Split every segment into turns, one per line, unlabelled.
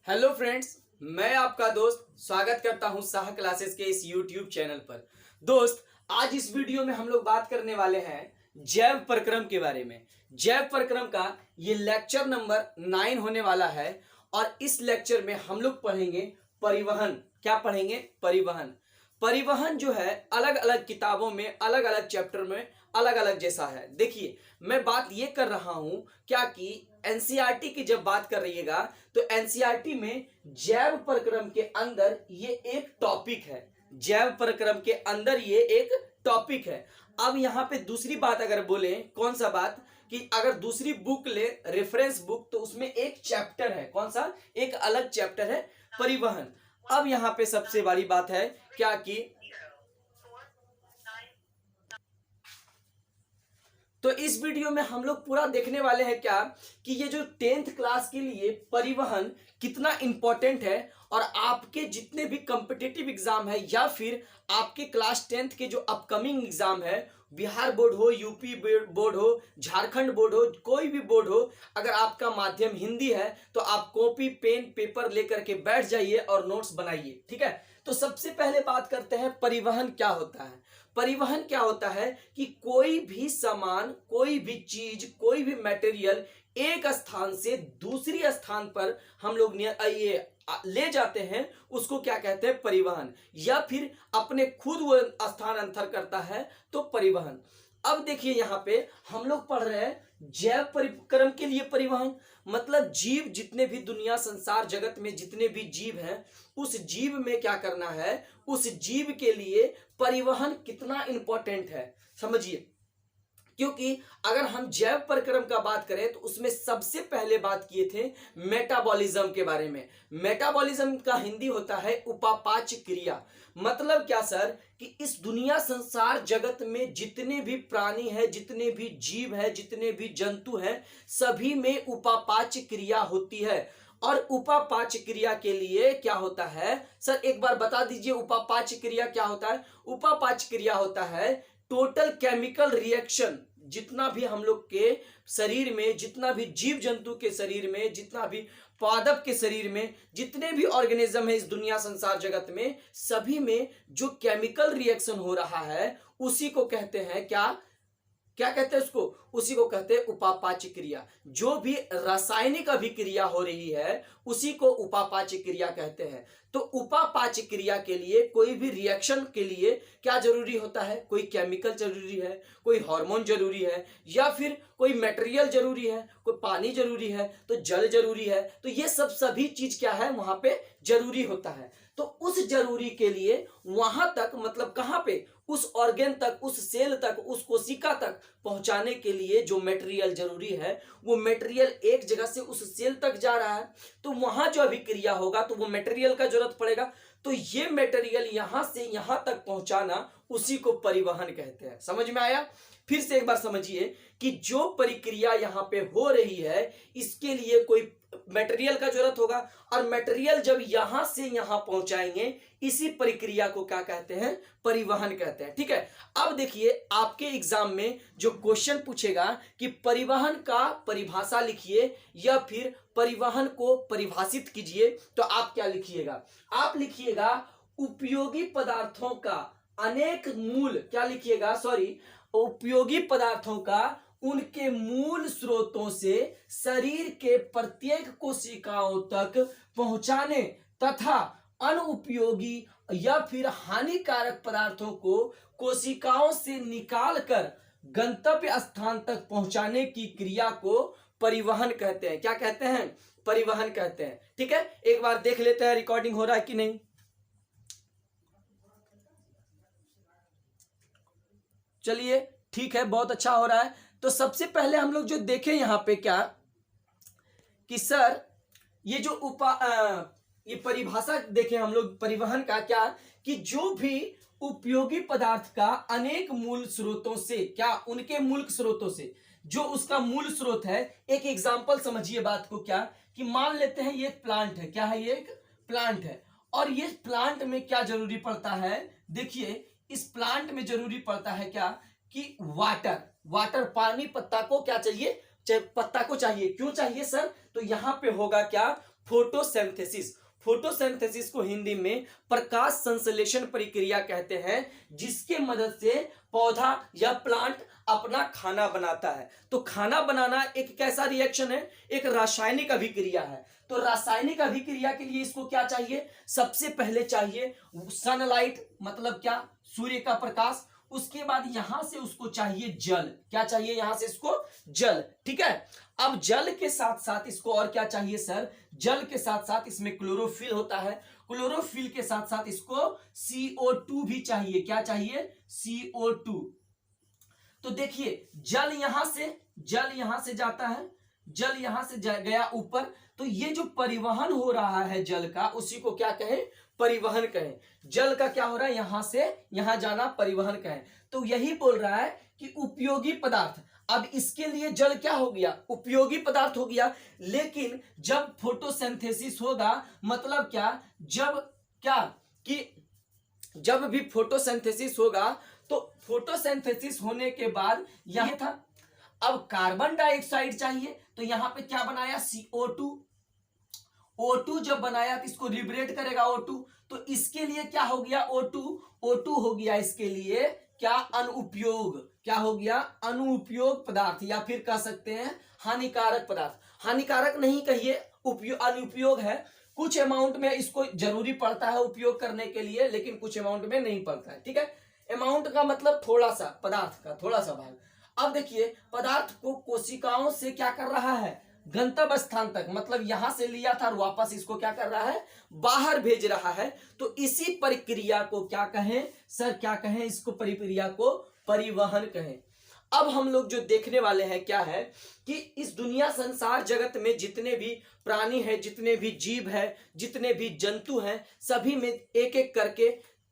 Hello friends, मैं आपका दोस्त स्वागत करता हूं साह क्लासेस के इस यूट्यूब चैनल पर। दोस्त, आज इस वीडियो में हम लोग बात करने वाले हैं जैव प्रक्रम के बारे में। जैव प्रक्रम का ये लेक्चर नंबर 9 होने वाला है और इस लेक्चर में हम लोग पढ़ेंगे परिवहन। क्या पढ़ेंगे? परिवहन। परिवहन जो है अलग अलग किताबों में अलग अलग चैप्टर में अलग अलग जैसा है। देखिए, मैं बात ये कर रहा हूं क्या कि एनसीईआरटी की जब बात कर रहिएगा तो एनसीईआरटी में जैव प्रक्रम के अंदर ये एक टॉपिक है। जैव प्रक्रम के अंदर ये एक टॉपिक है। अब यहां पे दूसरी बात अगर बोले, कौन सा बात, कि अगर दूसरी बुक ले रेफरेंस बुक, तो उसमें एक चैप्टर है। कौन सा? एक अलग चैप्टर है परिवहन। अब यहां पे सबसे बड़ी बात है क्या कि तो इस वीडियो में हम लोग पूरा देखने वाले हैं क्या कि ये जो 10th क्लास के लिए परिवहन कितना इंपॉर्टेंट है और आपके जितने भी कॉम्पिटिटिव एग्जाम है या फिर आपके क्लास 10th के जो अपकमिंग एग्जाम है, बिहार बोर्ड हो, यूपी बोर्ड हो, झारखंड बोर्ड हो, कोई भी बोर्ड हो, अगर आपका माध्यम हिंदी है तो आप कॉपी पेन पेपर लेकर के बैठ जाइए और नोट्स बनाइए। ठीक है, तो सबसे पहले बात करते हैं परिवहन क्या होता है। परिवहन क्या होता है कि कोई भी सामान, कोई भी चीज, कोई भी मटेरियल एक स्थान से दूसरी स्थान पर हम लोग ये ले जाते हैं, उसको क्या कहते हैं? परिवहन। या फिर अपने खुद वो स्थानांतर करता है तो परिवहन। अब देखिए, यहां पे हम लोग पढ़ रहे हैं जैव परिक्रम के लिए परिवहन, मतलब जीव, जितने भी दुनिया संसार जगत में जितने भी जीव हैं, उस जीव में क्या करना है, उस जीव के लिए परिवहन कितना इंपॉर्टेंट है, समझिए। क्योंकि अगर हम जैव प्रक्रम का बात करें तो उसमें सबसे पहले बात किए थे मेटाबॉलिज्म के बारे में। मेटाबॉलिज्म का हिंदी होता है उपापाच्य क्रिया। मतलब क्या सर कि इस दुनिया संसार जगत में जितने भी प्राणी हैं, जितने भी जीव हैं, जितने भी जंतु हैं, सभी में उपापाच्य क्रिया होती है। और उपापाच्य क्रिया के लिए क्या होता है सर, एक बार बता दीजिए, उपापाच्य क्रिया क्या होता है? उपापाच्य क्रिया होता है टोटल केमिकल रिएक्शन। जितना भी हम लोग के शरीर में, जितना भी जीव जंतु के शरीर में, जितना भी पादप के शरीर में, जितने भी ऑर्गेनिज्म है इस दुनिया संसार जगत में, सभी में जो केमिकल रिएक्शन हो रहा है उसी को कहते हैं क्या? क्या कहते हैं उसको? उसी को कहते हैं उपापाच्य क्रिया। जो भी रासायनिक अभिक्रिया हो रही है उसी को उपापाच्य क्रिया कहते हैं। तो उपापाच्य क्रिया के लिए, कोई भी रिएक्शन के लिए क्या जरूरी होता है? कोई केमिकल जरूरी है, कोई हार्मोन जरूरी है, या फिर कोई मटेरियल जरूरी है, कोई पानी जरूरी है, तो जल जरूरी है। तो ये सब सभी चीज क्या है, वहां पे जरूरी होता है। तो उस जरूरी के लिए वहां तक, मतलब कहां पे, उस ऑर्गेन तक, उस सेल तक, उस कोशिका तक पहुंचाने के लिए जो मटेरियल जरूरी है, वो मटेरियल एक जगह से उस सेल तक जा रहा है, तो वहां जो अभिक्रिया होगा तो वो मटेरियल का जरूरत पड़ेगा। तो ये मटेरियल यहां से यहां तक पहुंचाना, उसी को परिवहन कहते हैं। समझ में आया? फिर से एक बार समझिए कि जो प्रक्रिया यहां पे हो रही है, इसके लिए कोई मटेरियल का जरूरत होगा, और मटेरियल जब यहां से यहां पहुंचाएंगे, इसी प्रक्रिया को क्या कहते हैं? परिवहन कहते हैं। ठीक है, अब देखिए, आपके एग्जाम में जो क्वेश्चन पूछेगा कि परिवहन का परिभाषा लिखिए या फिर परिवहन को परिभाषित कीजिए, तो आप क्या लिखिएगा? आप लिखिएगा उपयोगी पदार्थों का अनेक मूल, क्या लिखिएगा, सॉरी, उपयोगी पदार्थों का उनके मूल स्रोतों से शरीर के प्रत्येक कोशिकाओं तक पहुंचाने तथा अनुपयोगी या फिर हानिकारक पदार्थों को कोशिकाओं से निकालकर गंतव्य स्थान तक पहुंचाने की क्रिया को परिवहन कहते हैं। क्या कहते हैं? परिवहन कहते हैं। ठीक है, एक बार देख लेते हैं रिकॉर्डिंग हो रहा है कि नहीं। चलिए, ठीक है, बहुत अच्छा हो रहा है। तो सबसे पहले हम लोग जो देखें यहां पे क्या कि सर, ये जो ये परिभाषा देखें हम लोग परिवहन का, क्या कि जो भी उपयोगी पदार्थ का अनेक मूल स्रोतों से, क्या उनके मूल स्रोतों से, जो उसका मूल स्रोत है। एक एग्जांपल समझिए बात को, क्या कि मान लेते हैं ये प्लांट है। क्या है? ये एक प्लांट है, और ये प्लांट में क्या जरूरी पड़ता है? देखिए, इस प्लांट में जरूरी पड़ता है क्या कि वाटर, पानी। पत्ता को क्या चाहिए? पत्ता को चाहिए। क्यों चाहिए सर? तो यहां पे होगा क्या? फोटोसिंथेसिस। फोटोसिंथेसिस को हिंदी में प्रकाश संश्लेषण प्रक्रिया कहते हैं, जिसके मदद से पौधा या प्लांट अपना खाना बनाता है। तो खाना बनाना एक कैसा रिएक्शन है? एक रासायनिक अभिक्रिया है। तो रासायनिक अभिक्रिया के लिए इसको क्या चाहिए? सबसे पहले चाहिए सनलाइट, मतलब क्या? सूर्य का प्रकाश। उसके बाद यहां से उसको चाहिए जल। क्या चाहिए यहां से इसको? जल। ठीक है। अब जल के साथ साथ इसको और क्या चाहिए सर? जल के साथ साथ इसमें क्लोरोफिल होता है। क्लोरोफिल के साथ साथ इसको CO2 भी चाहिए। क्या चाहिए? CO2। तो देखिए जल यहां से जाता है, जल यहां से गया ऊपर, तो ये जो परिवहन हो रहा है जल का, उसी को क्या कहें? परिवहन कहें। जल का क्या हो रहा है? यहां से यहां जाना, परिवहन कहें। तो यही बोल रहा है कि उपयोगी पदार्थ। अब इसके लिए जल क्या हो गया? उपयोगी पदार्थ हो गया। लेकिन जब फोटोसिंथेसिस होगा, मतलब क्या? जब भी फोटोसिंथेसिस होगा, तो फोटोसिंथेसिस होने के बाद यह था, अब कार्बन डाइऑक्साइड चाहिए, तो यहां पे क्या बनाया? CO2। O2 जब बनाया तो इसको लिबरेट करेगा O2, तो इसके लिए क्या हो गया? O2 हो गया इसके लिए क्या? अनुपयोग। क्या हो गया? अनुपयोग पदार्थ, या फिर कह सकते हैं हानिकारक पदार्थ। हानिकारक नहीं कहिए, अनुपयोग है। कुछ अमाउंट में इसको जरूरी पड़ता है उपयोग करने के लिए, लेकिन कुछ अमाउंट में नहीं पड़ता है। ठीक है। अमाउंट का मतलब थोड़ा सा, पदार्थ का थोड़ा सा भाग। अब देखिए पदार्थ को कोशिकाओं से क्या कर रहा है? गंतव्य स्थान तक, मतलब यहां से लिया था और वापस इसको क्या कर रहा है? बाहर भेज रहा है। तो इसी प्रक्रिया को क्या कहें सर? क्या कहें इसको? प्रक्रिया को परिवहन कहें। अब हम लोग जो देखने वाले हैं क्या है कि इस दुनिया संसार जगत में जितने भी प्राणी हैं, जितने भी जीव हैं, जितने भी जंतु हैं, सभी में एक एक करके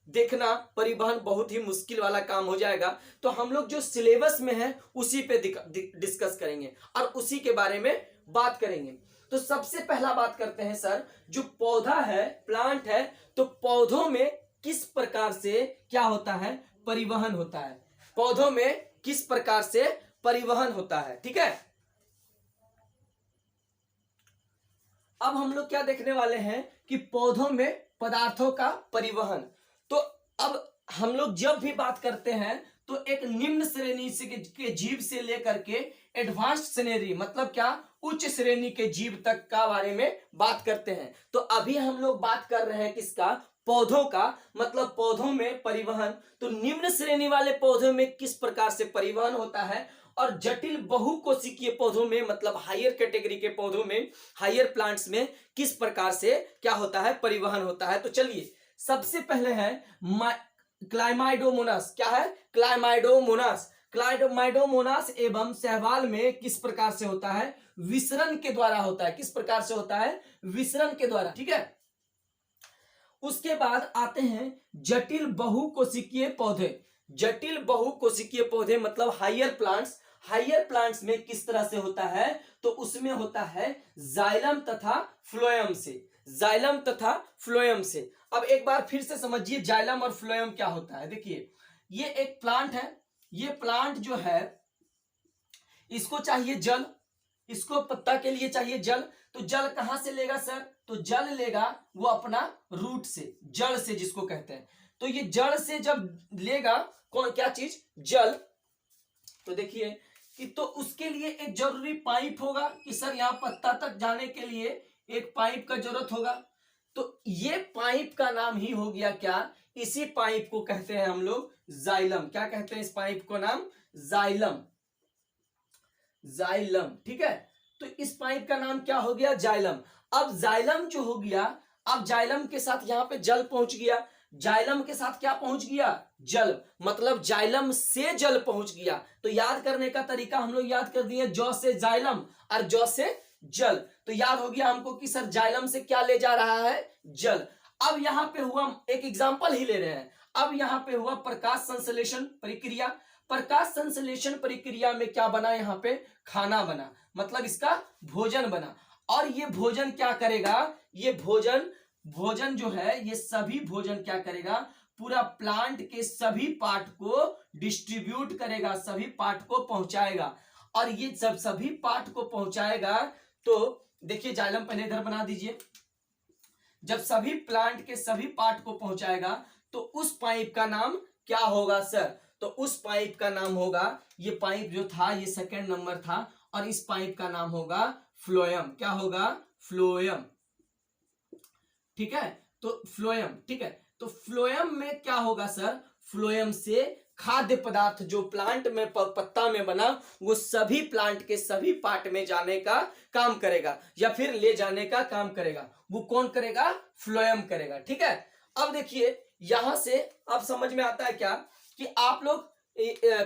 देखना परिवहन बहुत ही मुश्किल वाला काम हो जाएगा। तो हम लोग जो सिलेबस में है उसी पे डिस्कस करेंगे और उसी के बारे में बात करेंगे। तो सबसे पहला बात करते हैं सर, जो पौधा है, प्लांट है, तो पौधों में किस प्रकार से क्या होता है? परिवहन होता है। पौधों में किस प्रकार से परिवहन होता है? ठीक है। अब हम लोग क्या देखने वाले हैं कि पौधों में पदार्थों का परिवहन। तो अब हम लोग जब भी बात करते हैं तो एक निम्न श्रेणी से के जीव से लेकर के एडवांस्ड श्रेणी, मतलब क्या? उच्च श्रेणी के जीव तक का बारे में बात करते हैं। तो अभी हम लोग बात कर रहे हैं किसका? पौधों का, मतलब पौधों में परिवहन। तो निम्न श्रेणी वाले पौधों में किस प्रकार से परिवहन होता है, और जटिल बहुकोशिकीय पौधों में, मतलब हायर कैटेगरी के पौधों में, हायर प्लांट्स में किस प्रकार से क्या होता है? परिवहन होता है। तो चलिए सबसे पहले है क्लाइमाइडोमोनास। क्या है? क्लाइमाइडोमोनास। क्लाइमाइडोमोनास एवं शैवाल में किस प्रकार से होता है? विसरण के द्वारा होता है। किस प्रकार से होता है? विसरण के द्वारा। ठीक है। उसके बाद आते हैं जटिल बहुकोशिकीय पौधे। जटिल बहुकोशिकीय पौधे मतलब हायर प्लांट्स। हायर प्लांट्स में किस तरह से होता है? तो उसमें होता है जाइलम तथा फ्लोएम से। जाइलम तथा फ्लोएम से। अब एक बार फिर से समझिए जाइलम और फ्लोएम क्या होता है। देखिए ये एक प्लांट है, ये प्लांट जो है इसको चाहिए जल, इसको पत्ता के लिए चाहिए जल। तो जल कहां से लेगा सर? तो जल लेगा वो अपना रूट से, जड़ से जिसको कहते हैं। तो ये जड़ से जब लेगा कौन क्या चीज? जल। तो देखिए कि तो उसके लिए एक जरूरी पाइप होगा कि सर यहाँ पत्ता तक जाने के लिए एक पाइप का जरूरत होगा। तो ये पाइप का नाम ही हो गया क्या? इसी पाइप को कहते हैं हम लोग जाइलम। क्या कहते हैं इस पाइप को? नाम जाइलम। जाइलम। ठीक है। तो इस पाइप का नाम क्या हो गया? जाइलम। अब जाइलम जो हो गया, अब जाइलम के साथ यहां पे जल पहुंच गया। जाइलम के साथ क्या पहुंच गया? जल। मतलब जाइलम से जल पहुंच गया। तो याद करने का तरीका हम लोग याद कर दिए, जौ से जाइलम और जौ से जल। तो याद हो गया हमको कि सर जाइलम से क्या ले जा रहा है? जल। अब यहां पे हुआ, एक एग्जांपल ही ले रहे हैं। अब यहां पे हुआ प्रकाश संश्लेषण प्रक्रिया। प्रकाश संश्लेषण प्रक्रिया में क्या बना? यहां पे खाना बना, मतलब इसका भोजन बना। और ये भोजन क्या करेगा? ये भोजन जो है, ये सभी भोजन क्या करेगा? पूरा प्लांट के सभी पार्ट को डिस्ट्रीब्यूट करेगा, सभी पार्ट को पहुंचाएगा। और ये जब सभी पार्ट को पहुंचाएगा तो देखिए जाइलम पहले इधर बना दीजिए। जब सभी प्लांट के सभी पार्ट को पहुंचाएगा तो उस पाइप का नाम क्या होगा सर? तो उस पाइप का नाम होगा, ये पाइप जो था ये सेकंड नंबर था, और इस पाइप का नाम होगा फ्लोएम। क्या होगा? फ्लोएम। ठीक है, तो फ्लोएम। ठीक है, तो फ्लोएम में क्या होगा सर? फ्लोएम से खाद्य पदार्थ जो प्लांट में पत्ता में बना वो सभी प्लांट के सभी पार्ट में जाने का काम करेगा या फिर ले जाने का काम करेगा। वो कौन करेगा? फ्लोएम करेगा। ठीक है, अब देखिए यहां से अब समझ में आता है क्या कि आप लोग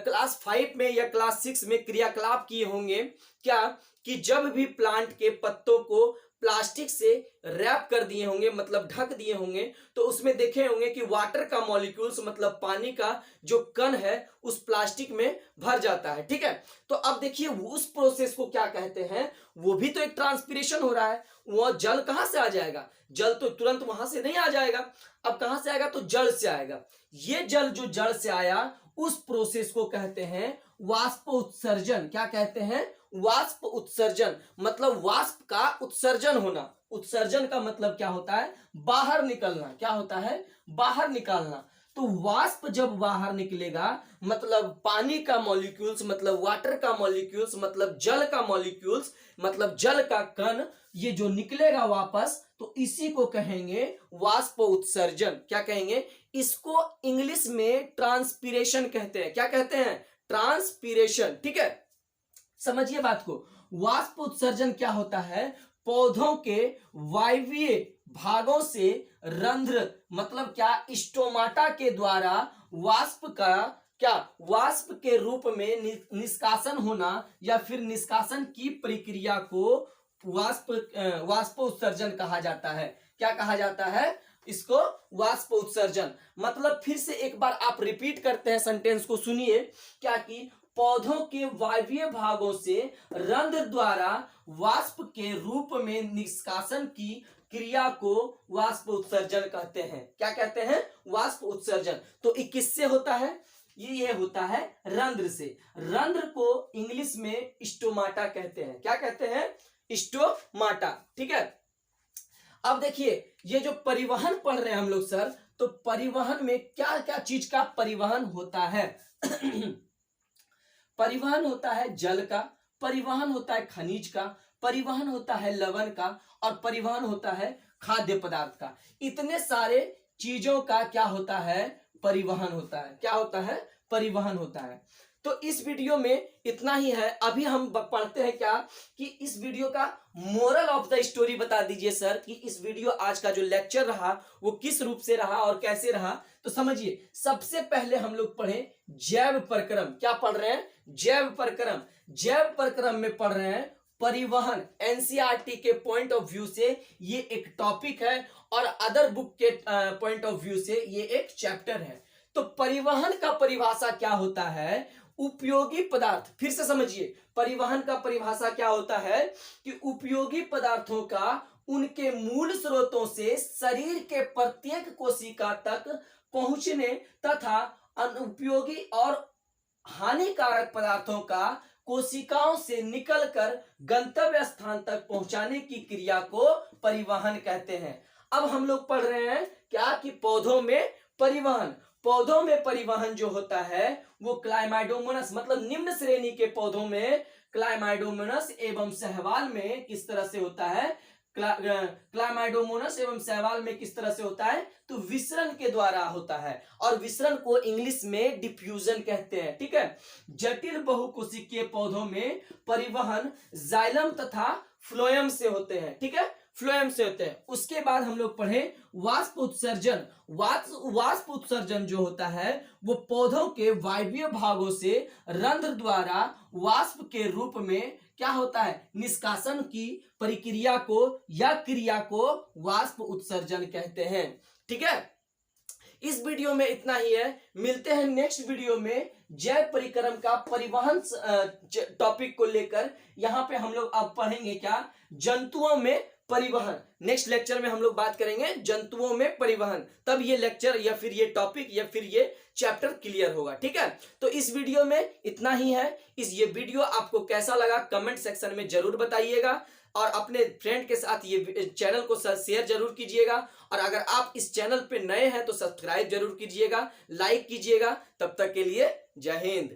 क्लास 5 में या क्लास 6 में क्रियाकलाप किए होंगे क्या कि जब भी प्लांट के पत्तों को प्लास्टिक से रैप कर दिए होंगे, मतलब ढक दिए होंगे, तो उसमें देखे होंगे कि वाटर का मॉलिक्यूल्स मतलब पानी का जो कण है उस प्लास्टिक में भर जाता है। ठीक है, तो अब देखिए उस प्रोसेस को क्या कहते हैं? वो भी तो एक ट्रांसपिरेशन हो रहा है। वो जल कहां से आ जाएगा? जल तो तुरंत वहां से नहीं आ जाएगा। अब कहां से आएगा? तो जल से आएगा। ये जल जो जल से आया उस प्रोसेस को कहते हैं वाष्प उत्सर्जन। क्या कहते हैं? वाष्प उत्सर्जन। मतलब वाष्प का उत्सर्जन होना। उत्सर्जन का मतलब क्या होता है? बाहर निकलना। क्या होता है? बाहर निकालना। तो वाष्प जब बाहर निकलेगा मतलब पानी का मॉलिक्यूल्स मतलब वाटर का मॉलिक्यूल्स मतलब जल का मॉलिक्यूल्स मतलब जल का कण ये जो निकलेगा वापस, तो इसी को कहेंगे वाष्प उत्सर्जन। क्या कहेंगे? इसको इंग्लिश में ट्रांसपीरेशन कहते हैं। क्या कहते हैं? ट्रांसपीरेशन। ठीक है, समझिए बात को। वाष्प उत्सर्जन क्या होता है? पौधों के वायवीय भागों से रंध्र मतलब क्या स्टोमाटा के द्वारा वाष्प का क्या वाष्प के रूप में निष्कासन होना या फिर निष्कासन की प्रक्रिया को वाष्प उत्सर्जन कहा जाता है। क्या कहा जाता है? इसको वाष्प उत्सर्जन। मतलब फिर से एक बार आप रिपीट करते हैं सेंटेंस को, सुनिए। क्या कि पौधों के वायवीय भागों से रंध्र द्वारा वाष्प के रूप में निष्कासन की क्रिया को वाष्प उत्सर्जन कहते हैं। क्या कहते हैं? वाष्प उत्सर्जन। तो ये किससे होता है? ये होता है रंध्र से। रंध्र को इंग्लिश में स्टोमाटा कहते हैं। क्या कहते हैं? स्टोमाटा। ठीक है, अब देखिए ये जो परिवहन पढ़ रहे हैं हम लोग सर, तो परिवहन में क्या क्या चीज का परिवहन होता है? परिवहन होता है जल का, परिवहन होता है खनिज का, परिवहन होता है लवण का, और परिवहन होता है खाद्य पदार्थ का। इतने सारे चीजों का क्या होता है? परिवहन होता है। क्या होता है? परिवहन होता है। तो इस वीडियो में इतना ही है। अभी हम पढ़ते हैं क्या कि इस वीडियो का मोरल ऑफ द स्टोरी बता दीजिए सर कि इस वीडियो आज का जो लेक्चर रहा वो किस रूप से रहा और कैसे रहा। तो समझिए, सबसे पहले हम लोग पढ़े जैव प्रक्रम। क्या पढ़ रहे हैं? जैव प्रक्रम। जैव प्रक्रम में पढ़ रहे हैं परिवहन। एनसीईआरटी के पॉइंट ऑफ व्यू से ये एक टॉपिक है और अदर बुक के पॉइंट ऑफ व्यू से ये एक चैप्टर है। तो परिवहन का परिभाषा क्या होता है? उपयोगी पदार्थ। फिर से समझिए, परिवहन का परिभाषा क्या होता है कि उपयोगी पदार्थों का उनके मूल स्रोतों से शरीर के प्रत्येक कोशिका तक पहुंचने तथा अनुपयोगी और हानिकारक पदार्थों का कोशिकाओं से निकलकर गंतव्य स्थान तक पहुंचाने की क्रिया को परिवहन कहते हैं। अब हम लोग पढ़ रहे हैं क्या कि पौधों में परिवहन। पौधों में परिवहन जो होता है वो क्लाइमाइडोमोनस मतलब निम्न श्रेणी के पौधों में क्लाइमाइडोमोनस एवं सहवाल में किस तरह से होता है? क्लाइमाइडोमोनस एवं सहवाल में किस तरह से होता है? तो विसरण के द्वारा होता है, और विसरण को इंग्लिश में डिफ्यूजन कहते हैं। ठीक है, जटिल बहुकोशिकीय पौधों में परिवहन जाइलम तथा फ्लोएम से होते हैं। ठीक है, फ्लोएम से होते हैं। उसके बाद हम लोग पढ़े वाष्प उत्सर्जन। वाष्प उत्सर्जन जो होता है वो पौधों के वायवीय भागों से रंध्र द्वारा वाष्प के रूप में क्या होता है? निष्कासन की प्रक्रिया को या क्रिया को वाष्प उत्सर्जन कहते हैं। ठीक है, इस वीडियो में इतना ही है। मिलते हैं नेक्स्ट वीडियो में जैव परिक्रम का परिवहन टॉपिक को लेकर। यहां पे हम लोग अब पढ़ेंगे क्या? जंतुओं में परिवहन। नेक्स्ट लेक्चर में हम लोग बात करेंगे जंतुओं में परिवहन। तब ये लेक्चर या फिर ये टॉपिक या फिर ये चैप्टर क्लियर होगा। ठीक है, तो इस वीडियो में इतना ही है। ये वीडियो आपको कैसा लगा कमेंट सेक्शन में जरूर बताइएगा। और अपने फ्रेंड के साथ ये चैनल को शेयर जरूर कीजिएगा। और अगर आप इस चैनल पे नए हैं तो सब्सक्राइब जरूर कीजिएगा, लाइक कीजिएगा। तब तक के लिए जय हिंद।